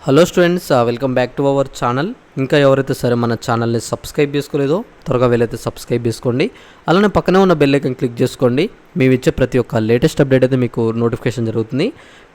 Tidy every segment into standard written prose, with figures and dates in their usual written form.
Hello students, welcome back to our channel. ఇంకా ఎవరైతే సరే మన ఛానల్ని సబ్స్క్రైబ్ చేసుకోలేదో త్వరగా వెళ్ళైతే సబ్స్క్రైబ్ చేసుకోండి. అలానే పక్కనే ఉన్న బెల్ ఐకాన్ క్లిక్ చేసుకోండి. మేము ఇచ్చే ప్రతి ఒక్క లేటెస్ట్ అప్డేట్ అయితే మీకు నోటిఫికేషన్ జరుగుతుంది.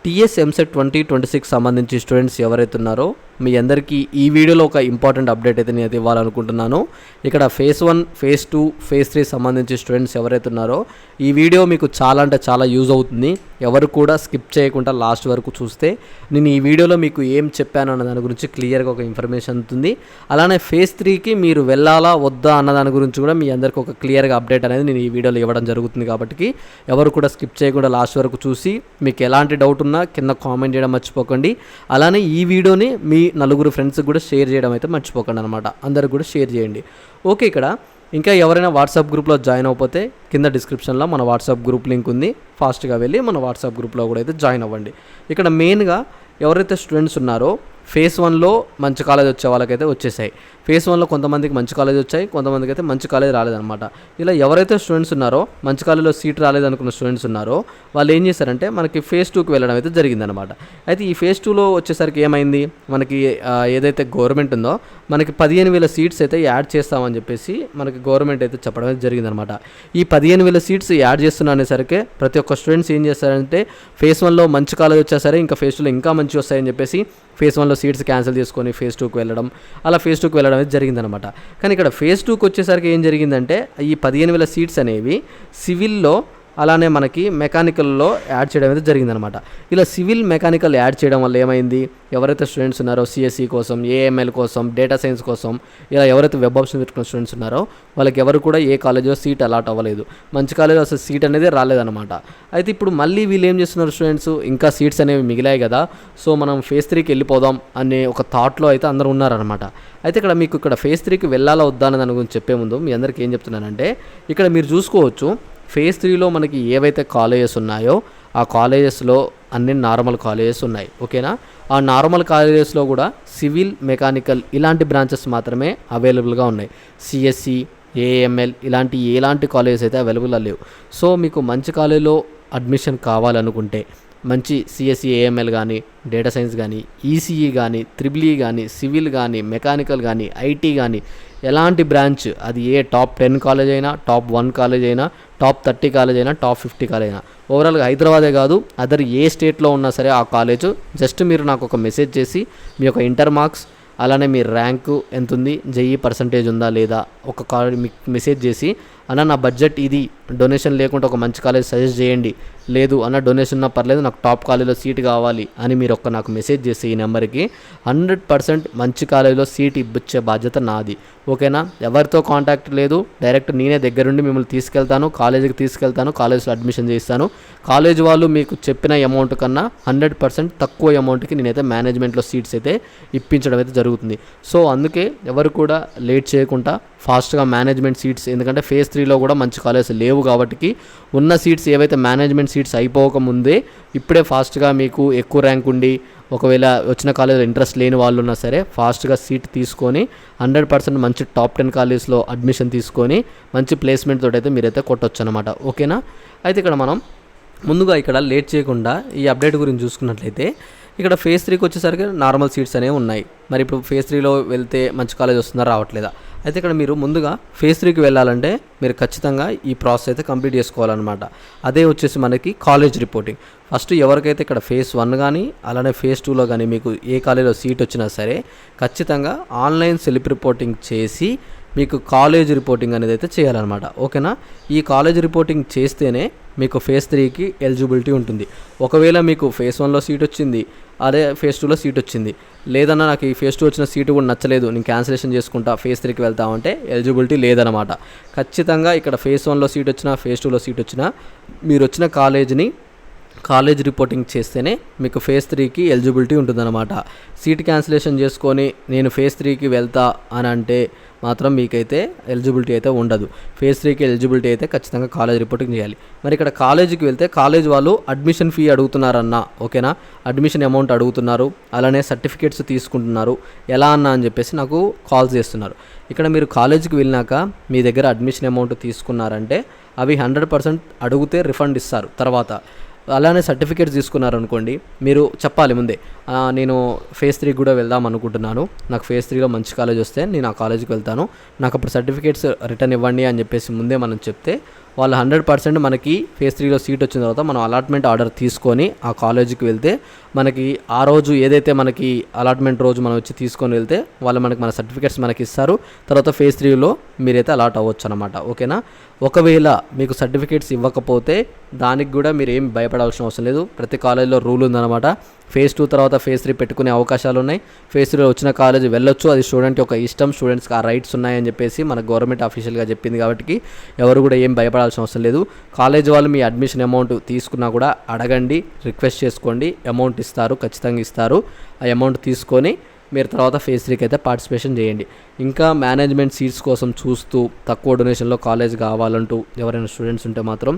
టీఎస్ ఎంసెట్ 2026 సంబంధించి స్టూడెంట్స్ ఎవరైతే ఉన్నారో మీ అందరికీ ఈ వీడియోలో ఒక ఇంపార్టెంట్ అప్డేట్ అయితే నేను ఇవ్వాలనుకుంటున్నాను. ఇక్కడ ఫేజ్ 1, ఫేజ్ 2, ఫేజ్ 3 సంబంధించి స్టూడెంట్స్ ఎవరైతే ఉన్నారో ఈ వీడియో మీకు చాలా అంటే చాలా యూజ్ అవుతుంది. ఎవరు కూడా స్కిప్ చేయకుండా లాస్ట్ వరకు చూస్తే నేను ఈ వీడియోలో మీకు ఏం చెప్పాను అన్న దాని గురించి క్లియర్గా ఒక ఇన్ఫర్మేషన్ ఉంటుంది. అలానే ఫేజ్ 3కి మీరు వెళ్ళాలా వద్దా అన్న దాని గురించి కూడా మీ అందరికీ ఒక క్లియర్గా అప్డేట్ అనేది నేను ఈ వీడియోలో ఇవ్వడం జరుగుతుంది. కాబట్టి ఎవరు కూడా స్కిప్ చేయకుండా లాస్ట్ వరకు చూసి మీకు ఎలాంటి డౌట్ ఉన్నా కింద కామెంట్ చేయడం మర్చిపోకండి. అలానే ఈ వీడియోని మీ నలుగురు ఫ్రెండ్స్కి కూడా షేర్ చేయడం అయితే మర్చిపోకండి అనమాట. అందరికి కూడా షేర్ చేయండి. ఓకే, ఇక్కడ ఇంకా ఎవరైనా వాట్సాప్ గ్రూప్లో జాయిన్ అయిపోతే కింద డిస్క్రిప్షన్లో మన వాట్సాప్ గ్రూప్ లింక్ ఉంది. ఫాస్ట్గా వెళ్ళి మన వాట్సాప్ గ్రూప్లో కూడా అయితే జాయిన్ అవ్వండి. ఇక్కడ మెయిన్గా ఎవరైతే స్టూడెంట్స్ ఉన్నారో ఫేజ్ 1లో మంచి కాలేజ్ వచ్చే వాళ్ళకైతే వచ్చేసాయి. ఫేజ్ 1లో కొంతమందికి మంచి కాలేజ్ వచ్చాయి, కొంతమందికి అయితే మంచి కాలేజ్ రాలేదన్నమాట. ఇలా ఎవరైతే స్టూడెంట్స్ ఉన్నారో మంచి కాలేజ్లో సీట్ రాలేదనుకున్న స్టూడెంట్స్ ఉన్నారో వాళ్ళు ఏం చేశారంటే మనకి ఫేజ్ 2కి వెళ్ళడం అయితే జరిగిందనమాట. అయితే ఈ ఫేజ్ 2లో వచ్చేసరికి ఏమైంది, మనకి ఏదైతే గవర్నమెంట్ ఉందో మనకి 15,000 సీట్స్ అయితే యాడ్ చేస్తామని చెప్పేసి మనకి గవర్నమెంట్ అయితే చెప్పడం అయితే జరిగిందనమాట. ఈ 15,000 సీట్స్ యాడ్ చేస్తున్నా అనేసరికి ప్రతి ఒక్క స్టూడెంట్స్ ఏం చేస్తారంటే ఫేజ్ 1లో మంచి కాలేజ్ వచ్చా సరే ఇంకా ఫేజ్ 2లో ఇంకా మంచి వస్తాయని చెప్పేసి ఫేజ్ 1లో సీట్స్ క్యాన్సిల్ చేసుకొని ఫేజ్ 2కి వెళ్ళడం, అలా ఫేజ్ 2కి వెళ్ళడం అనేది జరిగిందనమాట. కానీ ఇక్కడ ఫేజ్ 2కి వచ్చేసరికి ఏం జరిగిందంటే ఈ 15,000 సీట్స్ అనేవి సివిల్లో అలానే మనకి మెకానికల్లో యాడ్ చేయడం అయితే జరిగిందనమాట. ఇలా సివిల్ మెకానికల్ యాడ్ చేయడం వల్ల ఏమైంది, ఎవరైతే స్టూడెంట్స్ ఉన్నారో సిఎస్సి కోసం, ఏఎంఎల్ కోసం, డేటా సైన్స్ కోసం ఇలా ఎవరైతే వెబ్ ఆప్షన్ పెట్టుకున్న స్టూడెంట్స్ ఉన్నారో వాళ్ళకి ఎవరు కూడా ఏ కాలేజో సీట్ అలాట్ అవ్వలేదు. మంచి కాలేజ్ అసలు సీట్ అనేది రాలేదన్నమాట. అయితే ఇప్పుడు మళ్ళీ వీళ్ళు ఏం చేస్తున్నారు స్టూడెంట్స్, ఇంకా సీట్స్ అనేవి మిగిలాయి కదా, సో మనం ఫేజ్ 3కి వెళ్ళిపోదాం అనే ఒక థాట్లో అయితే అందరూ ఉన్నారనమాట. అయితే ఇక్కడ మీకు ఇక్కడ ఫేజ్ 3కి వెళ్ళాలా వద్దా అనే దాని గురించి చెప్పే ముందు మీ అందరికీ ఏం చెప్తున్నానంటే ఇక్కడ మీరు చూసుకోవచ్చు ఫేజ్ 3లో మనకి ఏవైతే కాలేజెస్ ఉన్నాయో ఆ కాలేజెస్లో అన్ని నార్మల్ కాలేజెస్ ఉన్నాయి. ఓకేనా, ఆ నార్మల్ కాలేజెస్లో కూడా సివిల్, మెకానికల్ ఇలాంటి బ్రాంచెస్ మాత్రమే అవైలబుల్గా ఉన్నాయి. సిఎస్సి, ఏఎంఎల్ ఎలాంటి కాలేజెస్ అయితే అవైలబుల్గా లేవు. సో మీకు మంచి కాలేజీలో అడ్మిషన్ కావాలనుకుంటే మంచి సిఎస్సి, ఏఎంఎల్ కానీ, డేటా సైన్స్ కానీ, ఈసీఈ కానీ, త్రిబుల్ కానీ, సివిల్ కానీ, మెకానికల్ కానీ, ఐటీ కానీ ఎలాంటి బ్రాంచ్ అది ఏ టాప్ 10 కాలేజ్ అయినా, టాప్ 1 కాలేజ్ అయినా, టాప్ 30 కాలేజ్ అయినా, టాప్ 50 కాలేజ్ అయినా, ఓవరాల్గా హైదరాబాదే కాదు అదర్ ఏ స్టేట్లో ఉన్నా సరే ఆ కాలేజ్ జస్ట్ మీరు నాకు ఒక మెసేజ్ చేసి మీ యొక్క ఇంటర్ మార్క్స్ అలానే మీ ర్యాంకు ఎంత ఉంది, జేఈ పర్సంటేజ్ ఉందా లేదా ఒక మీకు మెసేజ్ చేసి అన్న నా బడ్జెట్ ఇది, డొనేషన్ లేకుండా ఒక మంచి కాలేజ్ సజెస్ట్ చేయండి, లేదు అన్న డొనేషన్ ఉన్నా పర్లేదు నాకు టాప్ కాలేజీలో సీట్ కావాలి అని మీరు నాకు మెసేజ్ చేసి ఈ నెంబర్కి 100% మంచి కాలేజీలో సీట్ ఇప్పించే బాధ్యత నాది. ఓకేనా, ఎవరితో కాంటాక్ట్ లేదు, డైరెక్ట్ నేనే దగ్గరుండి మిమ్మల్ని తీసుకెళ్తాను, కాలేజీకి తీసుకెళ్తాను, కాలేజ్లో అడ్మిషన్ చేయిస్తాను. కాలేజ్ వాళ్ళు మీకు చెప్పిన అమౌంట్ కన్నా 100% తక్కువ అమౌంట్కి నేనైతే మేనేజ్మెంట్లో సీట్స్ అయితే ఇప్పించడం అయితే జరుగుతుంది. సో అందుకే ఎవరు కూడా లేట్ చేయకుండా ఫాస్ట్గా మేనేజ్మెంట్ సీట్స్, ఎందుకంటే ఫేజ్ 3లో కూడా మంచి కాలేజెస్ లేవు కాబట్టి ఉన్న సీట్స్ ఏవైతే మేనేజ్మెంట్ సీట్స్ అయిపోకముందే ఇప్పుడే ఫాస్ట్గా మీకు ఎక్కువ ర్యాంక్ ఉండి ఒకవేళ వచ్చిన కాలేజీలో ఇంట్రెస్ట్ లేని వాళ్ళు ఉన్నా సరే ఫాస్ట్గా సీట్ తీసుకొని 100% మంచి టాప్ 10 కాలేజ్లో అడ్మిషన్ తీసుకొని మంచి ప్లేస్మెంట్ తోటి అయితే మీరైతే కొట్టొచ్చు అనమాట. ఓకేనా, అయితే ఇక్కడ మనం ముందుగా ఇక్కడ లేట్ చేయకుండా ఈ అప్డేట్ గురించి చూసుకున్నట్లయితే ఇక్కడ ఫేజ్ 3కి వచ్చేసరికి నార్మల్ సీట్స్ అనేవి ఉన్నాయి. మరి ఇప్పుడు ఫేజ్ 3లో వెళ్తే మంచి కాలేజ్ వస్తుందా రావట్లేదా? అయితే ఇక్కడ మీరు ముందుగా ఫేజ్ 3కి వెళ్ళాలంటే మీరు ఖచ్చితంగా ఈ ప్రాసెస్ అయితే కంప్లీట్ చేసుకోవాలన్నమాట. అదే వచ్చేసి మనకి కాలేజ్ రిపోర్టింగ్. ఫస్ట్ ఎవరికైతే ఇక్కడ ఫేజ్ 1 కానీ అలానే ఫేజ్ 2లో కానీ మీకు ఏ కాలేజ్లో సీట్ వచ్చినా సరే ఖచ్చితంగా ఆన్లైన్ సెల్ఫ్ రిపోర్టింగ్ చేసి మీకు కాలేజ్ రిపోర్టింగ్ అనేది అయితే చేయాలన్నమాట. ఓకేనా, ఈ కాలేజ్ రిపోర్టింగ్ చేస్తేనే మీకు ఫేజ్ 3కి ఎలిజిబిలిటీ ఉంటుంది. ఒకవేళ మీకు ఫేజ్ 1లో సీట్ వచ్చింది, అదే ఫేజ్ 2లో సీట్ వచ్చింది, లేదన్నా నాకు ఈ ఫేజ్ 2 వచ్చిన సీటు కూడా నచ్చలేదు, నేను క్యాన్సిలేషన్ చేసుకుంటా ఫేజ్ 3కి వెళ్తామంటే ఎలిజిబిలిటీ లేదనమాట. ఖచ్చితంగా ఇక్కడ ఫేజ్ 1లో సీట్ వచ్చినా ఫేజ్ 2లో సీట్ వచ్చినా మీరు వచ్చిన కాలేజ్ రిపోర్టింగ్ చేస్తేనే మీకు ఫేజ్ 3కి ఎలిజిబిలిటీ ఉంటుందన్నమాట. సీట్ క్యాన్సిలేషన్ చేసుకొని నేను ఫేజ్ 3కి వెళ్తా అని అంటే మాత్రం మీకైతే ఎలిజిబిలిటీ అయితే ఉండదు. ఫేజ్ 3కి ఎలిజిబిలిటీ అయితే ఖచ్చితంగా కాలేజ్ రిపోర్టింగ్ చేయాలి. మరి ఇక్కడ కాలేజీకి వెళ్తే కాలేజ్ వాళ్ళు అడ్మిషన్ ఫీ అడుగుతున్నారన్నా, ఓకేనా, అడ్మిషన్ అమౌంట్ అడుగుతున్నారు, అలానే సర్టిఫికేట్స్ తీసుకుంటున్నారు, ఎలా అన్నా అని చెప్పేసి నాకు కాల్స్ చేస్తున్నారు. ఇక్కడ మీరు కాలేజీకి వెళ్ళినాక మీ దగ్గర అడ్మిషన్ అమౌంట్ తీసుకున్నారంటే అవి 100% అడిగితే రిఫండ్ ఇస్తారు తర్వాత. అలానే సర్టిఫికేట్స్ తీసుకున్నారనుకోండి, మీరు చెప్పాలి ముందే, నేను ఫేజ్ 3 కూడా వెళ్దాం అనుకుంటున్నాను, నాకు ఫేజ్ 3లో మంచి కాలేజ్ వస్తే నేను ఆ కాలేజ్కి వెళ్తాను, నాకు అప్పుడు సర్టిఫికేట్స్ రిటర్న్ ఇవ్వండి అని చెప్పేసి ముందే మనం చెప్తే వాళ్ళు 100% మనకి ఫేజ్ 3లో సీట్ వచ్చిన తర్వాత మనం అలాట్మెంట్ ఆర్డర్ తీసుకొని ఆ కాలేజీకి వెళ్తే మనకి ఆ రోజు ఏదైతే మనకి అలాట్మెంట్ రోజు మనం వచ్చి తీసుకొని వెళ్తే వాళ్ళు మనకి మన సర్టిఫికేట్స్ మనకి ఇస్తారు. తర్వాత ఫేజ్ 3లో మీరైతే అలాట్ అవ్వచ్చు అనమాట. ఓకేనా. ఒకవేళ మీకు సర్టిఫికేట్స్ ఇవ్వకపోతే దానికి కూడా మీరు ఏం భయపడాల్సిన అవసరం లేదు. ప్రతి కాలేజీలో రూల్ ఉందన్నమాట. ఫేజ్ 2 తర్వాత ఫేజ్ 3 పెట్టుకునే అవకాశాలు ఉన్నాయి. ఫేజ్ 3లో వచ్చిన కాలేజ్ వెళ్ళొచ్చు, అది స్టూడెంట్ యొక్క ఇష్టం, స్టూడెంట్స్కి ఆ రైట్స్ ఉన్నాయని చెప్పేసి మన గవర్నమెంట్ అఫీషియల్గా చెప్పింది కాబట్టి ఎవరు కూడా ఏం భయపడాల్సిన అవసరం లేదు. కాలేజ్ వాళ్ళు మీ అడ్మిషన్ అమౌంట్ తీసుకున్నా కూడా అడగండి, రిక్వెస్ట్ చేసుకోండి, అమౌంట్ ఇస్తారు, ఖచ్చితంగా ఇస్తారు. ఆ అమౌంట్ తీసుకొని మీరు తర్వాత ఫేజ్ 3కి అయితే పార్టిసిపేషన్ చేయండి. ఇంకా మేనేజ్మెంట్ సీట్స్ కోసం చూస్తూ తక్కువ డొనేషన్లో కాలేజ్ కావాలంటూ ఎవరైనా స్టూడెంట్స్ ఉంటే మాత్రం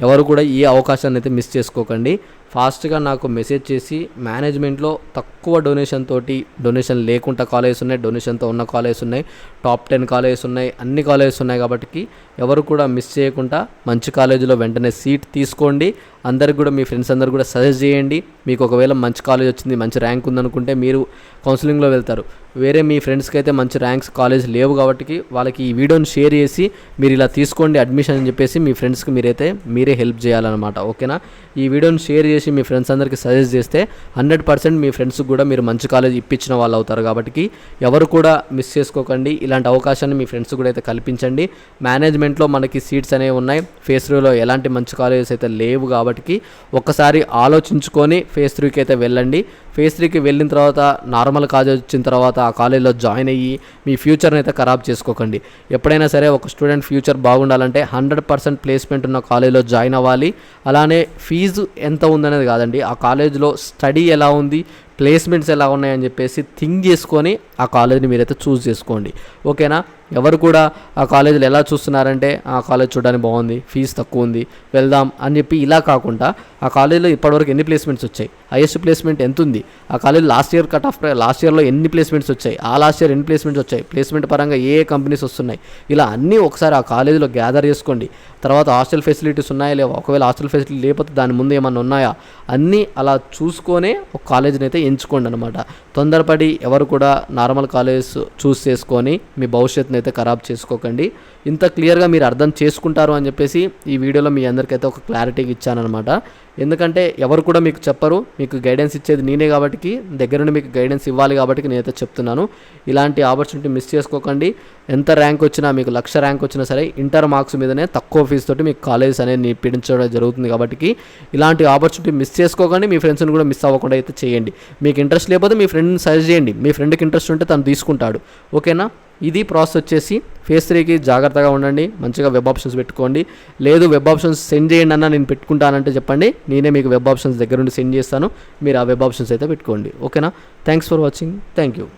ఎవరు కూడా ఈ అవకాశాన్ని అయితే మిస్ చేసుకోకండి. ఫాస్ట్గా నాకు మెసేజ్ చేసి మేనేజ్మెంట్లో తక్కువ డొనేషన్ తోటి, డొనేషన్ లేకుండా కాలేజెస్ ఉన్నాయి, డొనేషన్తో ఉన్న కాలేజెస్ ఉన్నాయి, టాప్ 10 కాలేజెస్ ఉన్నాయి, అన్ని కాలేజెస్ ఉన్నాయి. కాబట్టి ఎవరు కూడా మిస్ చేయకుండా మంచి కాలేజీలో వెంటనే సీట్ తీసుకోండి. అందరికి కూడా మీ ఫ్రెండ్స్ అందరు కూడా సజెస్ట్ చేయండి. మీకు ఒకవేళ మంచి కాలేజ్ వచ్చింది, మంచి ర్యాంక్ ఉందనుకుంటే మీరు కౌన్సిలింగ్లో వెళ్తారు. వేరే మీ ఫ్రెండ్స్కి అయితే మంచి ర్యాంక్స్ కాలేజ్ లేవు కాబట్టి వాళ్ళకి ఈ వీడియోని షేర్ చేసి మీరు ఇలా తీసుకోండి అడ్మిషన్ అని చెప్పేసి మీ ఫ్రెండ్స్కి మీరే హెల్ప్ చేయాలన్నమాట. ఓకేనా. ఈ వీడియోని షేర్ చేసి మీ ఫ్రెండ్స్ అందరికీ సజెస్ట్ చేస్తే 100% మీ ఫ్రెండ్స్కి కూడా మీరు మంచి కాలేజ్ ఇప్పించిన వాళ్ళు అవుతారు. కాబట్టి ఎవరు కూడా మిస్ చేసుకోకండి. ఇలాంటి అవకాశాన్ని మీ ఫ్రెండ్స్ కూడా అయితే కల్పించండి. మేనేజ్మెంట్లో మనకి సీట్స్ అనేవి ఉన్నాయి. ఫేజ్ 3లో ఎలాంటి మంచి కాలేజెస్ అయితే లేవు కాబట్టి ఒక్కసారి ఆలోచించుకొని ఫేజ్ 3కి అయితే వెళ్ళండి. ఫేజ్ 3కి వెళ్ళిన తర్వాత నార్మల్ కాలేజ్ వచ్చిన తర్వాత ఆ కాలేజ్లో జాయిన్ అయ్యి మీ ఫ్యూచర్ని అయితే ఖరాబ్ చేసుకోకండి. ఎప్పుడైనా సరే ఒక స్టూడెంట్ ఫ్యూచర్ బాగుండాలంటే 100% ప్లేస్మెంట్ ఉన్న కాలేజ్లో జాయిన్ అవ్వాలి. అలానే ఫీజు ఎంత ఉందనేది కాదండి, ఆ కాలేజ్లో స్టడీ ఎలా ఉంది, ప్లేస్మెంట్స్ ఎలా ఉన్నాయని చెప్పేసి థింక్ చేసుకొని ఆ కాలేజ్ని మీరైతే చూస్ చేసుకోండి. ఓకేనా. ఎవరు కూడా ఆ కాలేజీలో ఎలా చూస్తున్నారంటే ఆ కాలేజ్ చూడడానికి బాగుంది, ఫీజు తక్కువ ఉంది, వెళ్దాం అని చెప్పి ఇలా కాకుండా ఆ కాలేజీలో ఇప్పటివరకు ఎన్ని ప్లేస్మెంట్స్ వచ్చాయి, హైయెస్ట్ ప్లేస్మెంట్ ఎంత ఉంది, ఆ కాలేజ్ లాస్ట్ ఇయర్లో ఎన్ని ప్లేస్మెంట్స్ వచ్చాయి, ఆ లాస్ట్ ఇయర్ ఎన్ని ప్లేస్మెంట్స్ వచ్చాయి, ప్లేస్మెంట్ పరంగా ఏ కంపెనీస్ వస్తున్నాయి, ఇలా అన్నీ ఒకసారి ఆ కాలేజీలో గ్యాదర్ చేసుకోండి. తర్వాత హాస్టల్ ఫెసిలిటీస్ ఉన్నాయా లేవా, ఒకవేళ హాస్టల్ ఫెసిలిటీ లేకపోతే దాని ముందు ఏమన్నా ఉన్నాయా, అన్నీ అలా చూసుకొనే ఒక కాలేజీని అయితే ఎంచుకోండి అనమాట. తొందరపడి ఎవరు కూడా నార్మల్ కాలేజ్ చూస్ చేసుకొని మీ భవిష్యత్తుని అయితే ఖరాబ్ చేసుకోకండి. ఇంత క్లియర్గా మీరు అర్థం చేసుకుంటారు అని చెప్పేసి ఈ వీడియోలో మీ అందరికైతే ఒక క్లారిటీగా ఇచ్చానమాట. ఎందుకంటే ఎవరు కూడా మీకు చెప్పరు, మీకు గైడెన్స్ ఇచ్చేది నేనే కాబట్టి, దగ్గరుండి మీకు గైడెన్స్ ఇవ్వాలి కాబట్టి నేనైతే చెప్తున్నాను. ఇలాంటి ఆపర్చునిటీ మిస్ చేసుకోకండి. ఎంత ర్యాంక్ వచ్చినా, మీకు 1,00,000 ర్యాంక్ వచ్చినా సరే ఇంటర్ మార్క్స్ మీదనే తక్కువ ఫీజు తోటి మీకు కాలేజెస్ అనేది నిప్పించడం జరుగుతుంది. కాబట్టి ఇలాంటి ఆపర్చునిటీ మిస్ చేసుకోకండి. మీ ఫ్రెండ్స్ని కూడా మిస్ అవ్వకుండా అయితే చేయండి. మీకు ఇంట్రెస్ట్ లేకపోతే మీ ఫ్రెండ్ని సజెస్ట్ చేయండి. మీ ఫ్రెండ్కి ఇంట్రెస్ట్ ఉంటే తను తీసుకుంటాడు. ఓకేనా. ఇది ప్రాసెస్ వచ్చేసి ఫేజ్ 3కి జాగ్రత్తగా ఉండండి, మంచిగా వెబ్ ఆప్షన్స్ పెట్టుకోండి. లేదు వెబ్ ఆప్షన్స్ సెండ్ చేయండి అన్న, నేను పెట్టుకుంటానంటే చెప్పండి, నేనే మీకు వెబ్ ఆప్షన్స్ దగ్గర నుండి సెండ్ చేస్తాను. మీరు ఆ వెబ్ ఆప్షన్స్ అయితే పెట్టుకోండి. ఓకేనా. Thanks for watching. Thank you.